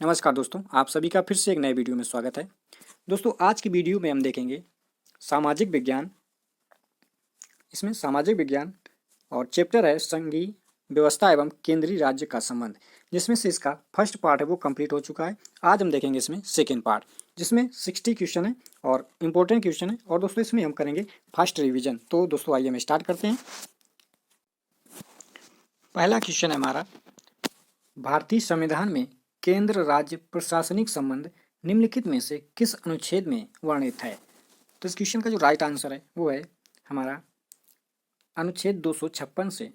नमस्कार दोस्तों, आप सभी का फिर से एक नए वीडियो में स्वागत है। दोस्तों, आज की वीडियो में हम देखेंगे सामाजिक विज्ञान। इसमें सामाजिक विज्ञान और चैप्टर है संघीय व्यवस्था एवं केंद्रीय राज्य का संबंध, जिसमें से इसका फर्स्ट पार्ट है वो कंप्लीट हो चुका है। आज हम देखेंगे इसमें सेकेंड पार्ट, जिसमें 60 क्वेश्चन है और इम्पोर्टेंट क्वेश्चन है। और दोस्तों, इसमें हम करेंगे फर्स्ट रिविजन। तो दोस्तों, आइए हम स्टार्ट करते हैं। पहला क्वेश्चन है हमारा, भारतीय संविधान में केंद्र राज्य प्रशासनिक संबंध निम्नलिखित में से किस अनुच्छेद में वर्णित है? तो इस क्वेश्चन का जो राइट आंसर है वो है हमारा अनुच्छेद 256 से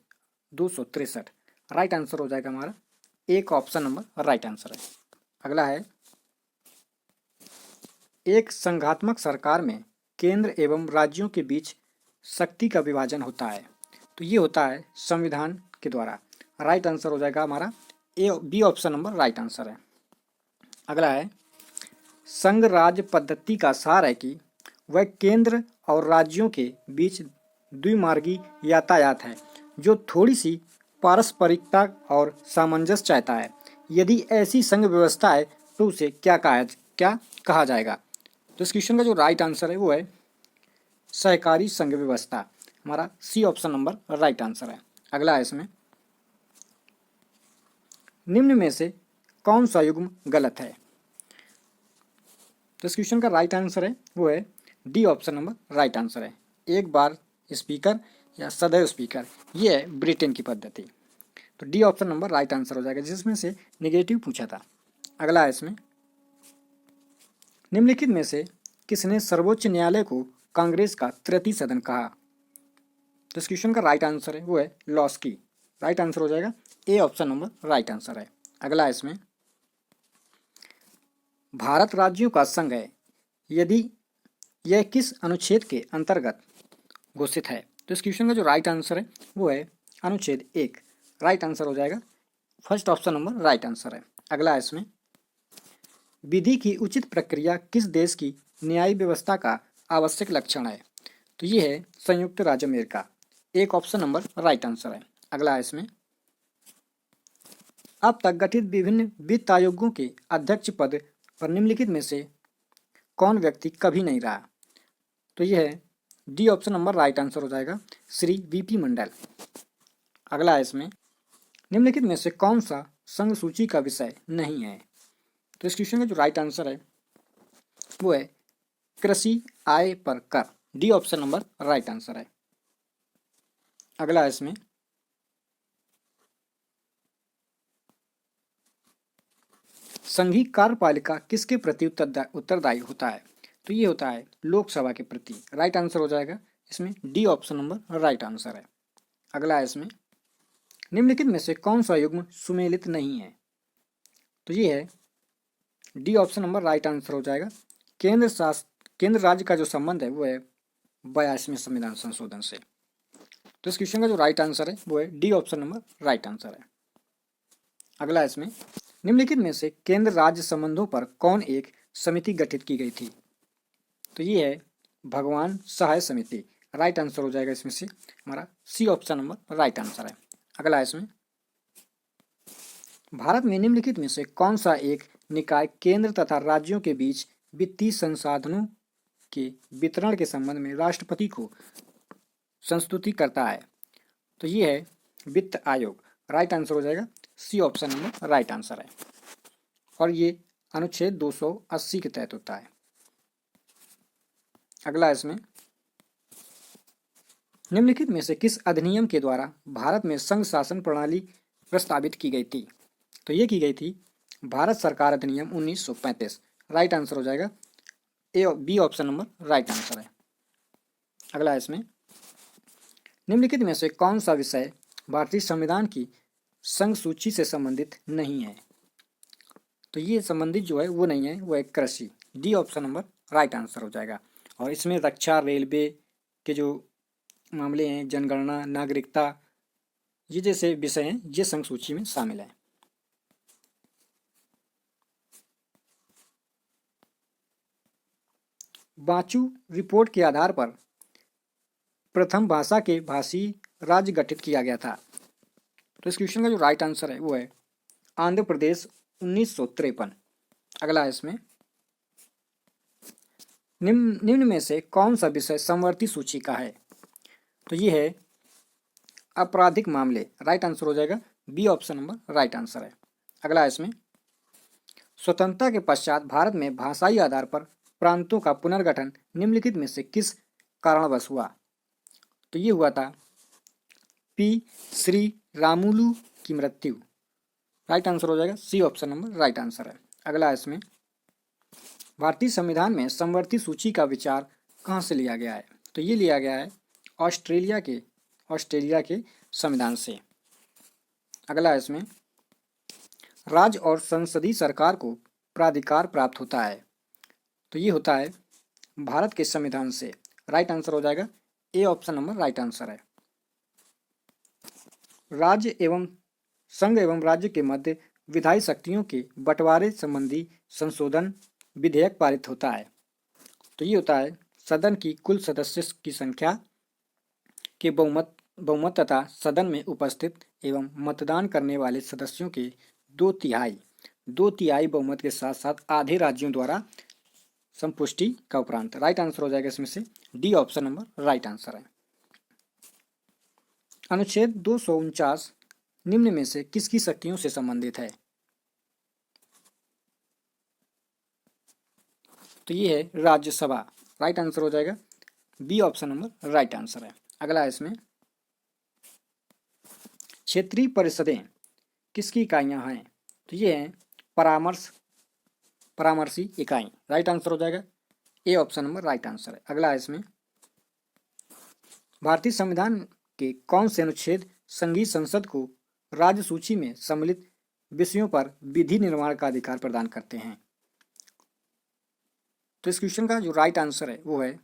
263। राइट आंसर हो जाएगा हमारा एक, ऑप्शन नंबर राइट आंसर है। अगला है, एक संघात्मक सरकार में केंद्र एवं राज्यों के बीच शक्ति का विभाजन होता है, तो ये होता है संविधान के द्वारा। राइट आंसर हो जाएगा हमारा A, B option number right answer है। अगला है, संघ राज्य पद्धति का सार है कि वह केंद्र और राज्यों के बीच द्विमार्गी यातायात है जो थोड़ी सी पारस्परिकता और सामंजस्य चाहता है। यदि ऐसी संघ व्यवस्था है तो उसे क्या कहा जाएगा? तो इस क्वेश्चन का जो राइट आंसर है वो है सहकारी संघ व्यवस्था। हमारा C option number right answer है। अगला है, इसमें निम्न में से कौन सा युग्म गलत है? तो इस क्वेश्चन का राइट आंसर है वो है D option number right answer है। एक बार स्पीकर या सदैव स्पीकर, ये है ब्रिटेन की पद्धति। तो D option number right answer हो जाएगा, जिसमें से नेगेटिव पूछा था। अगला है, इसमें निम्नलिखित में से किसने सर्वोच्च न्यायालय को कांग्रेस का तृतीय सदन कहा? तो इस क्वेश्चन का राइट आंसर है वो है लॉस्की। राइट आंसर हो जाएगा A option number right answer है। अगला है, इसमें भारत राज्यों का संघ है यदि यह किस अनुच्छेद के अंतर्गत घोषित है? तो इस क्वेश्चन का जो राइट आंसर है वो है अनुच्छेद 1। राइट आंसर हो जाएगा first option number right answer है। अगला है, इसमें विधि की उचित प्रक्रिया किस देश की न्यायिक व्यवस्था का आवश्यक लक्षण है? तो ये है संयुक्त राज्य अमेरिका। एक ऑप्शन नंबर राइट आंसर है। अगला है, इसमें अब तक गठित विभिन्न वित्त आयोगों के अध्यक्ष पद पर निम्नलिखित में से कौन व्यक्ति कभी नहीं रहा? तो यह है D option number right answer हो जाएगा श्री वीपी मंडल। अगला है, इसमें निम्नलिखित में से कौन सा संघ सूची का विषय नहीं है? तो इस क्वेश्चन का जो राइट आंसर है वो है कृषि आय पर कर। D option number right answer है। अगला है, इसमें संघीय कार्यपालिका किसके प्रति उत्तरदायी होता है? तो ये होता है लोकसभा के प्रति। राइट आंसर हो जाएगा इसमें D option number right answer है। अगला है, इसमें निम्नलिखित में से कौन सा युग्म सुमेलित नहीं है? तो ये है D option number right answer हो जाएगा केंद्र राज्य का जो संबंध है वो है 82वें संविधान संशोधन से। तो इस क्वेश्चन का जो राइट आंसर है वो है D option number right answer है। अगला है, इसमें निम्नलिखित में से केंद्र राज्य संबंधों पर कौन एक समिति गठित की गई थी? तो ये है भगवान सहाय समिति। राइट आंसर हो जाएगा इसमें से हमारा C option number right answer है। अगला है, इसमें भारत में निम्नलिखित में से कौन सा एक निकाय केंद्र तथा राज्यों के बीच वित्तीय संसाधनों के वितरण के संबंध में राष्ट्रपति को संस्तुति करता है? तो ये है वित्त आयोग। राइट आंसर हो जाएगा C option number right answer है, और ये अनुच्छेद 280 के तहत होता है। अगला, इसमें निम्नलिखित में से किस अधिनियम के द्वारा भारत में संघ शासन प्रणाली प्रस्तावित की गई थी? तो ये की गई थी भारत सरकार अधिनियम 1935। राइट आंसर हो जाएगा A B option number right answer है। अगला, इसमें निम्नलिखित में से कौन सा विषय भारतीय संविधान की संघ सूची से संबंधित नहीं है? तो ये संबंधित जो है वो नहीं है, वो है कृषि। D option number right answer हो जाएगा। और इसमें रक्षा, रेलवे के जो मामले हैं, जनगणना, नागरिकता, ये जैसे विषय हैं ये संघ सूची में शामिल है। बाचू रिपोर्ट के आधार पर प्रथम भाषा के भाषी राज्य गठित किया गया था। तो इस क्वेश्चन का जो राइट आंसर है वो है आंध्र प्रदेश 1953। अगला है इसमें, निम्न में से कौन सा विषय समवर्ती सूची का है? तो ये है आपराधिक मामले, राइट आंसर हो जाएगा B option number right answer है। अगला है इसमें, स्वतंत्रता के पश्चात भारत में भाषाई आधार पर प्रांतों का पुनर्गठन निम्नलिखित में से किस कारणवश हुआ? तो ये हुआ था पी श्री रामुलु की मृत्यु, राइट आंसर हो जाएगा C option number right answer है। अगला है इसमें, भारतीय संविधान में समवर्ती सूची का विचार कहाँ से लिया गया है? तो ये लिया गया है ऑस्ट्रेलिया के संविधान से। अगला है इसमें, राज्य और संसदीय सरकार को प्राधिकार प्राप्त होता है? तो ये होता है भारत के संविधान से, राइट आंसर हो जाएगा A option number right answer है। राज्य एवं संघ एवं राज्य के मध्य विधायी शक्तियों के बंटवारे संबंधी संशोधन विधेयक पारित होता है? तो ये होता है सदन की कुल सदस्य की संख्या के बहुमत तथा सदन में उपस्थित एवं मतदान करने वाले सदस्यों के दो तिहाई बहुमत के साथ साथ आधे राज्यों द्वारा संपुष्टि का उपरांत, राइट आंसर हो जाएगा इसमें से D option number right answer है। अनुच्छेद 249 निम्न में से किसकी शक्तियों से संबंधित है? तो ये है राज्यसभा, राइट आंसर हो जाएगा B option number right answer है। अगला है इसमें, क्षेत्रीय परिषदें किसकी इकाइयां हैं? तो ये हैं परामर्शी इकाई, राइट आंसर हो जाएगा A option number right answer है। अगला है इसमें, भारतीय संविधान के कौन से अनुच्छेद संघीय संसद को राज्य सूची में सम्मिलित विषयों पर विधि निर्माण का अधिकार प्रदान करते हैं? तो इस क्वेश्चन का जो राइट आंसर है वो है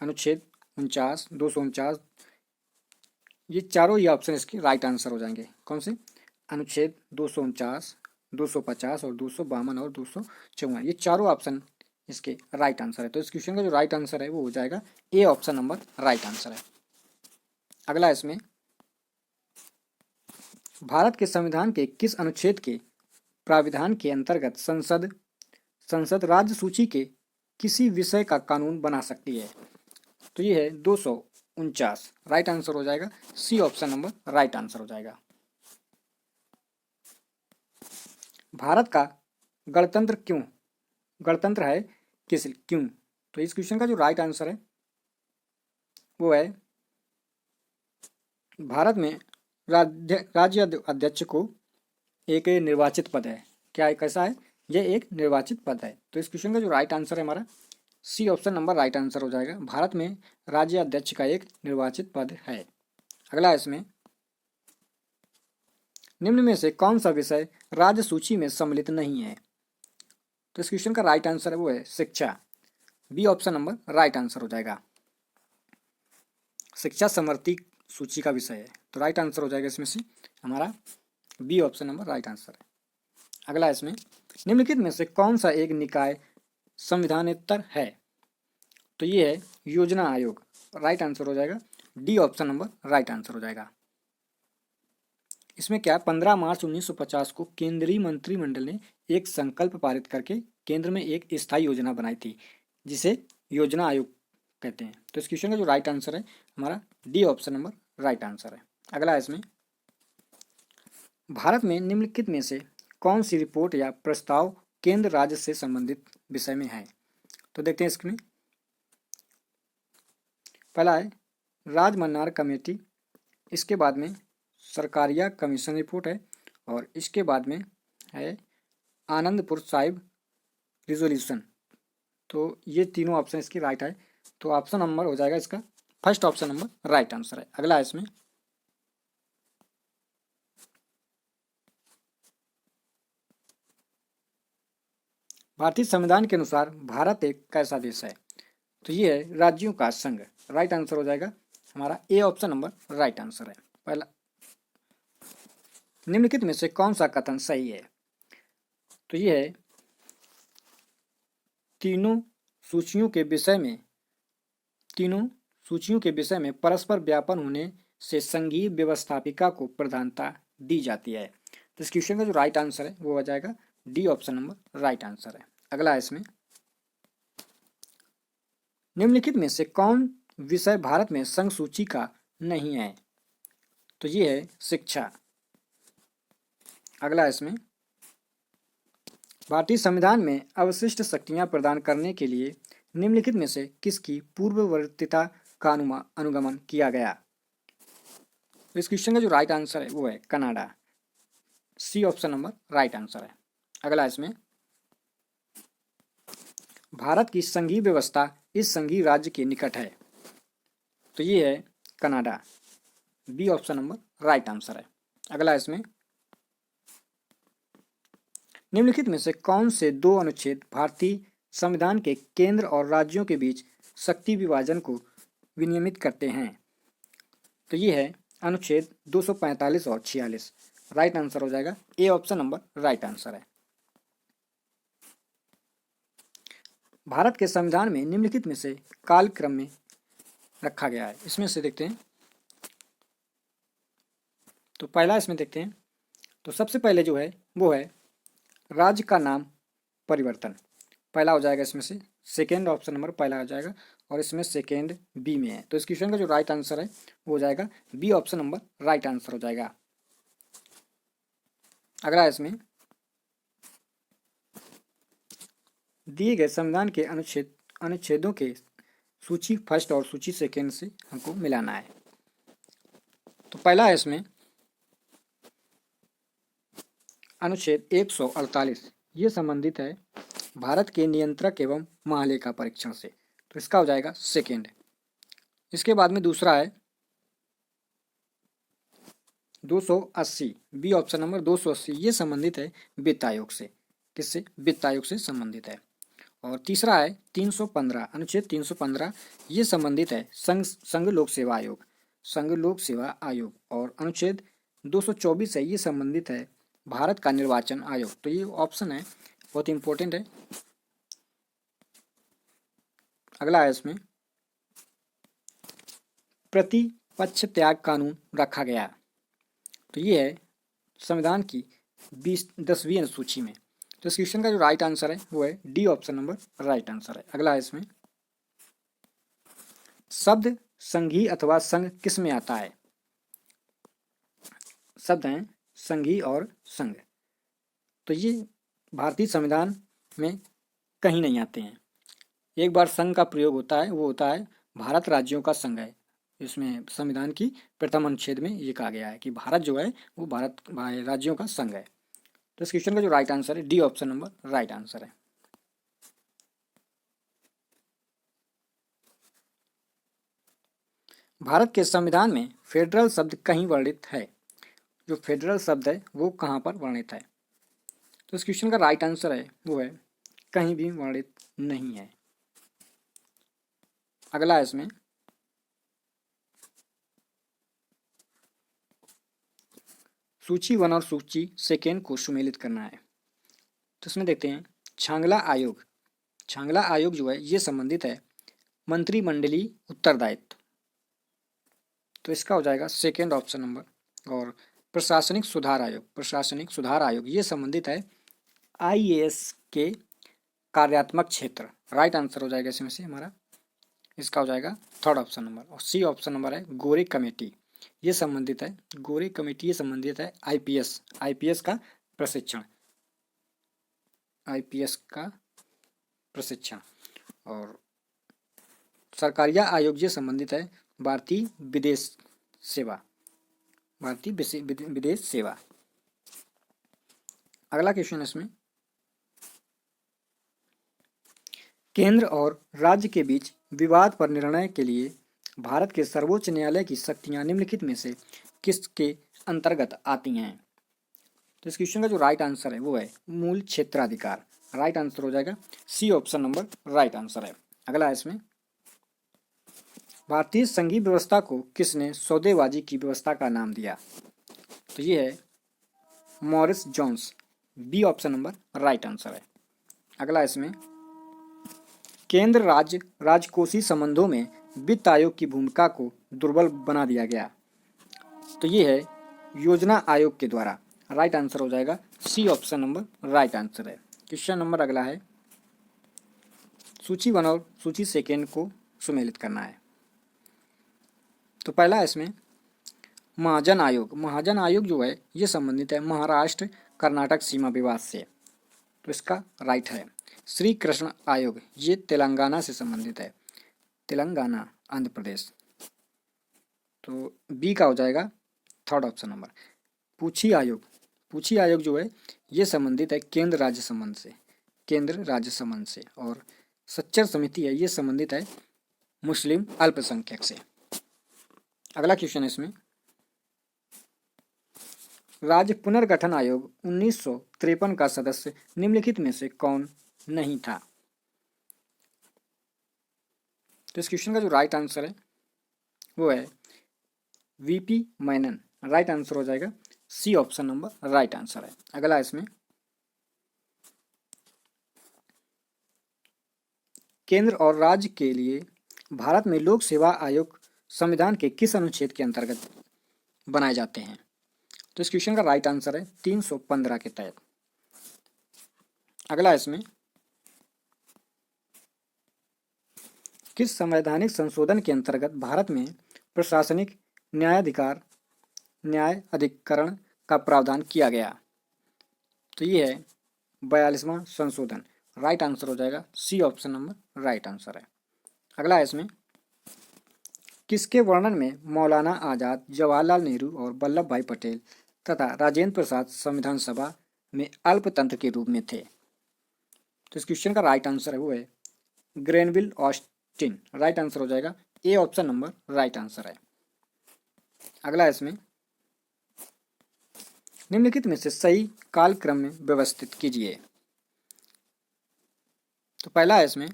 अनुच्छेद 49, 249, ये चारों ही ऑप्शन इसके राइट आंसर हो जाएंगे। कौन से? अनुच्छेद 249, 250 और 252 और 254, ये चारों ऑप्शन इसके राइट आंसर है। तो इस क्वेश्चन का जो राइट आंसर है वो हो जाएगा A option number right answer है। अगला इसमें, भारत के संविधान के किस अनुच्छेद के प्राविधान के अंतर्गत संसद राज्य सूची के किसी विषय का कानून बना सकती है? तो ये है 249, राइट आंसर हो जाएगा C option number right answer हो जाएगा। भारत का गणतंत्र है क्यों? तो इस क्वेश्चन का जो राइट आंसर है वो है, भारत में राज्य अध्यक्ष को एक निर्वाचित पद है। क्या कैसा है? ये एक निर्वाचित पद है। तो इस क्वेश्चन का जो राइट आंसर है हमारा C option number right answer हो जाएगा, भारत में राज्य अध्यक्ष का एक निर्वाचित पद है। अगला इसमें, निम्न में से कौन सा विषय राज्य सूची में सम्मिलित नहीं है? तो इस क्वेश्चन का राइट आंसर है वो है शिक्षा, B option number right answer हो जाएगा। शिक्षा समवर्ती सूची का विषय है, तो राइट आंसर हो जाएगा इसमें से हमारा B option number right answer है। अगला इसमें, निम्नलिखित में से कौन सा एक निकाय संविधानेतर है? तो ये है योजना आयोग, राइट आंसर हो जाएगा D option number right answer हो जाएगा। इसमें क्या, 15 मार्च 1950 को केंद्रीय मंत्रिमंडल ने एक संकल्प पारित करके केंद्र में एक स्थायी योजना बनाई थी जिसे योजना आयोग कहते हैं। तो इस क्वेश्चन का जो राइट आंसर है हमारा D option number right answer है। अगला इसमें, भारत में निम्नलिखित में से कौन सी रिपोर्ट या प्रस्ताव केंद्र राज्य से संबंधित विषय में है? तो देखते हैं इसमें, पहला है राजमन्नार कमेटी, इसके बाद में सरकारिया कमीशन रिपोर्ट है और इसके बाद में है आनंदपुर साहिब रिजोल्यूशन। तो ये तीनों ऑप्शन इसकी राइट है, तो ऑप्शन नंबर हो जाएगा इसका first option number right answer है। अगला इसमें, भारतीय संविधान के अनुसार भारत एक कैसा देश है? तो ये है राज्यों का संघ, राइट आंसर हो जाएगा हमारा A option number right answer है। पहला, निम्नलिखित में से कौन सा कथन सही है? तो ये है तीनों सूचियों के विषय में परस्पर व्यापन होने से संघीय व्यवस्थापिका को प्रधानता दी जाती है। तो इस क्वेश्चन का जो राइट आंसर है वो हो जाएगा D option number right answer है। अगला है इसमें, निम्नलिखित में से कौन विषय भारत में संघ सूची का नहीं है? तो ये है शिक्षा। अगला है इसमें, भारतीय संविधान में अवशिष्ट शक्तियां प्रदान करने के लिए निम्नलिखित में से किसकी पूर्ववर्तीता का अनुगमन किया गया? तो इस क्वेश्चन का जो राइट आंसर है वो है Canada. C option number right answer है। अगला इसमें, भारत की संघीय व्यवस्था इस संघीय राज्य के निकट है। तो ये है Canada. B option number right answer है। अगला इसमें, निम्नलिखित में से कौन से दो अनुच्छेद भारतीय संविधान के केंद्र और राज्यों के बीच शक्ति विभाजन को विनियमित करते हैं? तो ये है अनुच्छेद 245 और 46। राइट आंसर हो जाएगा A option number right answer है। भारत के संविधान में निम्नलिखित में से कालक्रम में रखा गया है, इसमें से देखते हैं। तो पहला इसमें देखते हैं, तो सबसे पहले जो है वो है राज्य का नाम परिवर्तन। पहला हो जाएगा इसमें से, सेकेंड ऑप्शन नंबर पहला हो जाएगा, और इसमें सेकेंड बी में है। तो इस क्वेश्चन का जो राइट आंसर है वो हो जाएगा B option number right answer हो जाएगा। अगला इसमें, दिए गए संविधान के अनुच्छेदों के सूची फर्स्ट और सूची सेकेंड से हमको मिलाना है। तो पहला है इसमें अनुच्छेद 148, ये संबंधित है भारत के नियंत्रक एवं महालेखा परीक्षण से। तो इसका हो जाएगा सेकेंड। इसके बाद में दूसरा है 280, बी ऑप्शन नंबर 280, ये संबंधित है वित्त आयोग से। किससे? वित्त आयोग से संबंधित है। और तीसरा है 315, अनुच्छेद 315, ये संबंधित है संघ लोक सेवा आयोग, संघ लोक सेवा आयोग। और अनुच्छेद 224 है, ये संबंधित है भारत का निर्वाचन आयोग। तो ये ऑप्शन है बहुत इंपॉर्टेंट है। अगला है इसमें, प्रतिपक्ष त्याग कानून रखा गया। तो ये है संविधान की 10वीं अनुसूची में। तो इस क्वेश्चन का जो राइट आंसर है वो है D option number right answer है। अगला है इसमें, शब्द संघी अथवा संघ किस में आता है? शब्द हैं संघी और संघ, तो ये भारतीय संविधान में कहीं नहीं आते हैं। एक बार संघ का प्रयोग होता है, वो होता है भारत राज्यों का संघ है। इसमें संविधान की प्रथम अनुच्छेद में ये कहा गया है कि भारत जो है वो भारत राज्यों का संघ है। तो इस क्वेश्चन का जो राइट आंसर है D option number right answer है। भारत के संविधान में फेडरल शब्द कहीं वर्णित है? जो फेडरल शब्द है वो कहाँ पर वर्णित है? तो इस क्वेश्चन का राइट आंसर है वो है कहीं भी वर्णित नहीं है। अगला है इसमें, सूची 1 और सूची सेकेंड को सुमेलित करना है। तो इसमें देखते हैं छांगला आयोग। छांगला आयोग जो है ये संबंधित है मंत्रिमंडलीय उत्तरदायित्व। तो इसका हो जाएगा सेकेंड ऑप्शन नंबर। और प्रशासनिक सुधार आयोग, प्रशासनिक सुधार आयोग ये संबंधित है आईएएस के कार्यात्मक क्षेत्र। राइट आंसर हो जाएगा इसमें से हमारा, इसका हो जाएगा थर्ड ऑप्शन नंबर। और सी ऑप्शन नंबर है गोरे कमेटी, ये संबंधित है गोरे कमेटी, ये संबंधित है आईपीएस का प्रशिक्षण, आईपीएस का प्रशिक्षण। और सरकारिया आयोग ये संबंधित है भारतीय विदेश सेवा, भारतीय विदेश सेवा। अगला क्वेश्चन इसमें, केंद्र और राज्य के बीच विवाद पर निर्णय के लिए भारत के सर्वोच्च न्यायालय की शक्तियां निम्नलिखित में से किसके अंतर्गत आती हैं? तो इस क्वेश्चन का जो राइट आंसर है वो है मूल क्षेत्राधिकार। राइट आंसर हो जाएगा C option number right answer है। अगला है इसमें, भारतीय संघीय व्यवस्था को किसने सौदेबाजी की व्यवस्था का नाम दिया? तो ये है Morris Jones. B option number right answer है। अगला इसमें, केंद्र राज्य राजकोषीय संबंधों में वित्त आयोग की भूमिका को दुर्बल बना दिया गया। तो ये है योजना आयोग के द्वारा। राइट आंसर हो जाएगा C option number right answer है। क्वेश्चन नंबर अगला है, सूची 1 और सूची 2 को सुमेलित करना है। तो पहला है इसमें महाजन आयोग। महाजन आयोग जो है ये संबंधित है महाराष्ट्र कर्नाटक सीमा विवाद से, तो इसका राइट है। श्री कृष्ण आयोग ये तेलंगाना से संबंधित है, तेलंगाना आंध्र प्रदेश, तो बी का हो जाएगा थर्ड ऑप्शन नंबर। पूछी आयोग, पूछी आयोग जो है ये संबंधित है केंद्र राज्य संबंध से, केंद्र राज्य संबंध से। और सच्चर समिति है ये संबंधित है मुस्लिम अल्पसंख्यक से। अगला क्वेश्चन है इसमें, राज्य पुनर्गठन आयोग 1953 का सदस्य निम्नलिखित में से कौन नहीं था? तो इस क्वेश्चन का जो राइट आंसर है वो है वीपी मेनन। राइट आंसर हो जाएगा C option number right answer है। अगला इसमें, केंद्र और राज्य के लिए भारत में लोक सेवा आयोग संविधान के किस अनुच्छेद के अंतर्गत बनाए जाते हैं? तो इस क्वेश्चन का राइट आंसर है 315 के तहत। अगला इसमें, किस संवैधानिक संशोधन के अंतर्गत भारत में प्रशासनिक न्याय अधिकरण का प्रावधान किया गया? तो ये है 42वां संशोधन। राइट आंसर हो जाएगा C option number right answer है। अगला है इसमें, किसके वर्णन में मौलाना आजाद, जवाहरलाल नेहरू और वल्लभ भाई पटेल तथा राजेंद्र प्रसाद संविधान सभा में अल्पतंत्र के रूप में थे? तो इस क्वेश्चन का राइट आंसर है वो है ग्रेनविल ऑस्टिन। राइट आंसर हो जाएगा A option number right answer है। अगला इसमें, निम्नलिखित में से सही कालक्रम में व्यवस्थित कीजिए। तो पहला है इसमें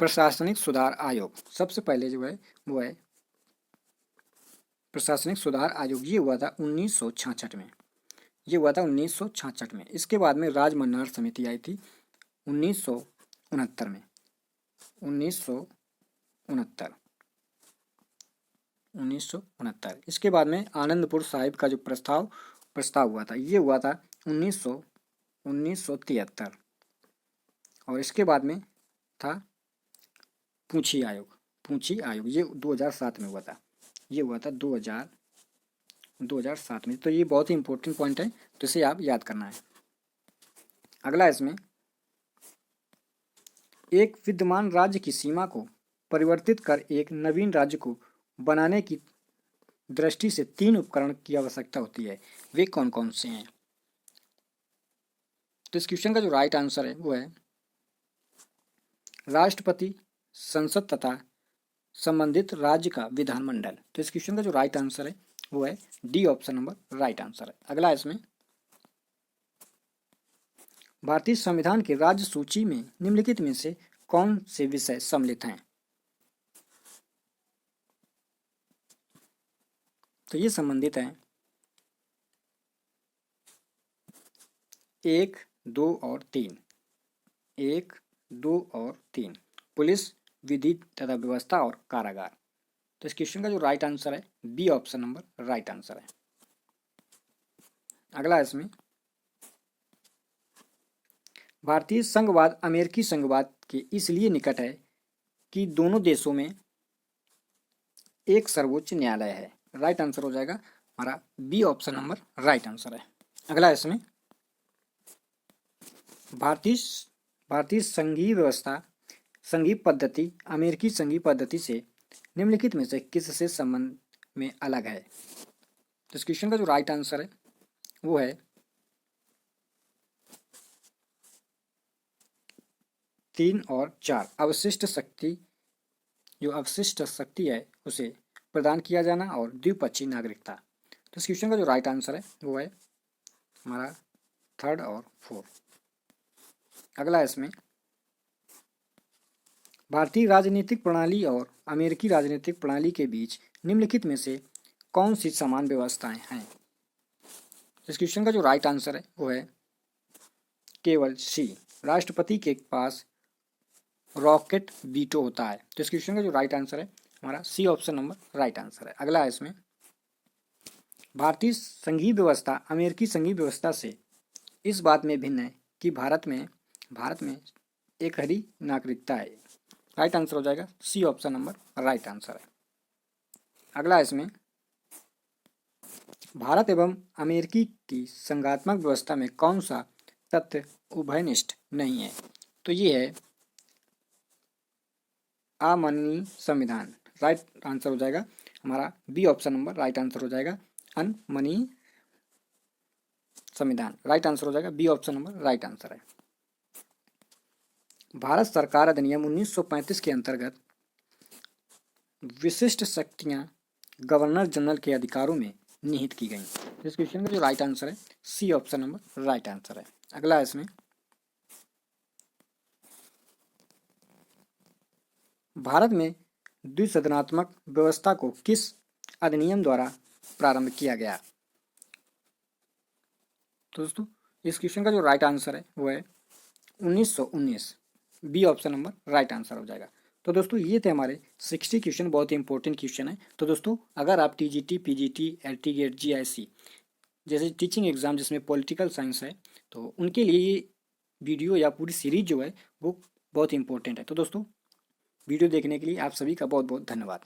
प्रशासनिक सुधार आयोग। सबसे पहले जो है वो है प्रशासनिक सुधार आयोग, ये हुआ था 1966 में, ये हुआ था 1966 में। इसके बाद में राजमन्नार समिति आई थी 1969 में, 1969। इसके बाद में आनंदपुर साहिब का जो प्रस्ताव हुआ था ये हुआ था 1973। और इसके बाद में था पूंछी आयोग, पूंछी आयोग ये 2007 में हुआ था, ये हुआ था 2007 में। तो ये बहुत ही इंपॉर्टेंट पॉइंट है, तो इसे आप याद करना है। अगला इसमें, एक विद्यमान राज्य की सीमा को परिवर्तित कर एक नवीन राज्य को बनाने की दृष्टि से 3 उपकरण की आवश्यकता होती है, वे कौन कौन से हैं? तो इस क्वेश्चन का जो राइट आंसर है वो है राष्ट्रपति, संसद तथा संबंधित राज्य का विधानमंडल। तो इस क्वेश्चन का जो राइट आंसर है वो है D option number right answer है। अगला इसमें, भारतीय संविधान की राज्य सूची में निम्नलिखित में से कौन से विषय सम्मिलित हैं? तो ये संबंधित हैं 1, 2 और 3, 1, 2 और 3, पुलिस, विधि तथा व्यवस्था और कारागार। तो इस क्वेश्चन का जो राइट आंसर है B option number right answer है। अगला इसमें, भारतीय संघवाद अमेरिकी संघवाद के इसलिए निकट है कि दोनों देशों में एक सर्वोच्च न्यायालय है। राइट आंसर हो जाएगा हमारा B option number right answer है। अगला इसमें, भारतीय संघीय व्यवस्था, संघीय पद्धति अमेरिकी संघीय पद्धति से निम्नलिखित में से किससे संबंध में अलग है? तो इस क्वेश्चन का जो राइट आंसर है वो है 3 और 4, अवशिष्ट शक्ति, जो अवशिष्ट शक्ति है उसे प्रदान किया जाना और द्विपक्षीय नागरिकता। तो इस क्वेश्चन का जो राइट आंसर है वो है हमारा 3 और 4। अगला इसमें, भारतीय राजनीतिक प्रणाली और अमेरिकी राजनीतिक प्रणाली के बीच निम्नलिखित में से कौन सी समान व्यवस्थाएं हैं? इस क्वेश्चन का जो राइट आंसर है वो है केवल सी, राष्ट्रपति के पास रॉकेट वीटो होता है। तो इस क्वेश्चन का जो राइट आंसर है हमारा C option number right answer है। अगला है इसमें, भारतीय संघीय व्यवस्था अमेरिकी संघीय व्यवस्था से इस बात में भिन्न है कि भारत में एक हरी नागरिकता है। राइट आंसर हो जाएगा C option number right answer है। अगला इसमें भारत एवं अमेरिकी की संघात्मक व्यवस्था में कौन सा तथ्य उभयनिष्ठ नहीं है? तो ये है अमाननीय संविधान। राइट आंसर हो जाएगा हमारा B option number right answer हो जाएगा अनमाननीय संविधान। राइट आंसर हो जाएगा B option number right answer है। भारत सरकार अधिनियम 1935 के अंतर्गत विशिष्ट शक्तियां गवर्नर जनरल के अधिकारों में निहित की गई। इस क्वेश्चन का जो राइट आंसर है C option number right answer है। अगला इसमें भारत में द्विसदनात्मक व्यवस्था को किस अधिनियम द्वारा प्रारंभ किया गया? तो दोस्तों इस क्वेश्चन का जो राइट आंसर है वो है 1919। B option number right answer हो जाएगा। तो दोस्तों ये थे हमारे 60 क्वेश्चन, बहुत ही इंपॉर्टेंट क्वेश्चन है। तो दोस्तों अगर आप टीजीटी, पीजीटी, एलटी गेट, जीआईसी जैसे टीचिंग एग्जाम जिसमें पॉलिटिकल साइंस है तो उनके लिए ये वीडियो या पूरी सीरीज जो है वो बहुत ही इंपॉर्टेंट है। तो दोस्तों वीडियो देखने के लिए आप सभी का बहुत बहुत धन्यवाद।